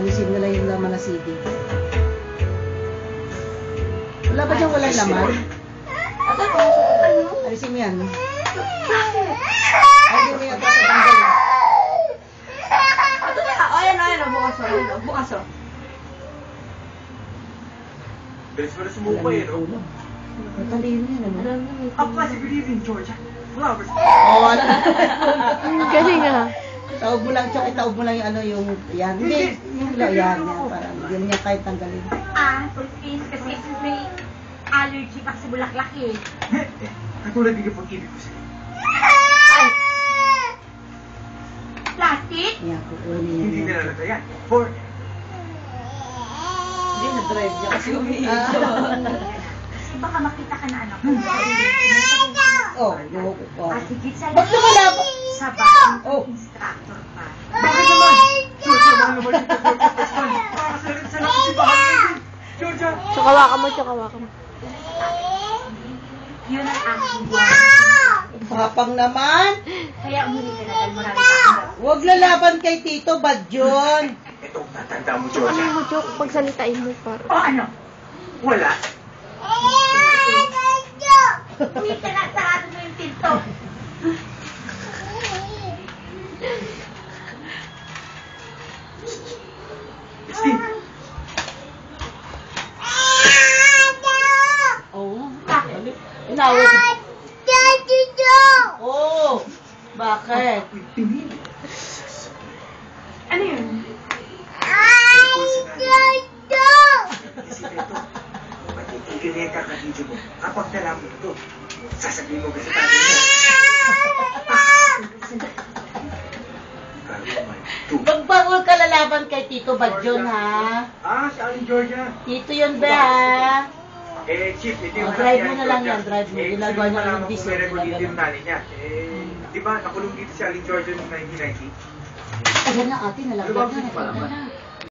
Alisin nila yung laman na CD. Wala ba diyang walang laman? Alisin mo yan. Ay, hindi mo yan tatanggalin. Ito na. O, ayan. Bukas o. Bilis mo na sumuko eh, no? Matalino yan, ano? A pleasant good evening, Georgia. Flowers. Oo, ano? Galing ah. Taob mo lang, tsaka itaob mo lang yung ano, yung, yan. Hindi, yung yan, parang hindi niya kahit tanggalin. Kasi may allergy pa sa bulaklak eh. Katulad din yung pag-ibig ko sa'yo. Ay! Plastic? Yan, kukunin Hindi niya. nila nata yan. For... Hindi, na-drive niya kasi umiinom. Kasi baka makita ka na anak ko. Oh, loko ko. At higit sa Ba't lumalabas? sa bagong Oh. instructor pa. Bakit naman? Georgia, mahal naman yung pag-protestan. Makakasalit sa lahat si Bahal Lady. Georgia! Tsakawakan mo. Yun ang aking buwan. Papang naman. Kaya umuli ka na dahil marami ka akong Huwag lalaban kay Tito, bad yun. Itong tatanda mo, Tsaka Georgia. mo, Chok, pagsalitain mo para. O ano? Wala. Uwi ka na, sarado mo yung pinto. Christine! Oo. Bakit? Inawit. Oo. Bakit? Ako'y pinili. Ano yun? Tungkol sa nanay. Desideto, matitigil na yung kakadidyo mo kapag nalaman mo ito. Sasabihin mo ba sa tatay mo? Magbangol ka lalaban kay Tito, bad yun, ha? Si Aling Georgia. Tito yun, be, ha? Chief, hindi Oh, mo drive si mo Aling na lang Georgia. yan, drive mo. Ginagawa niya malaman ng kung diesel, may record ginagawa. yung nanay niya. Di ba, nakulong dito si Aling Georgia noong 1990? Ayan na, ate, nalagyan na. Ano ba?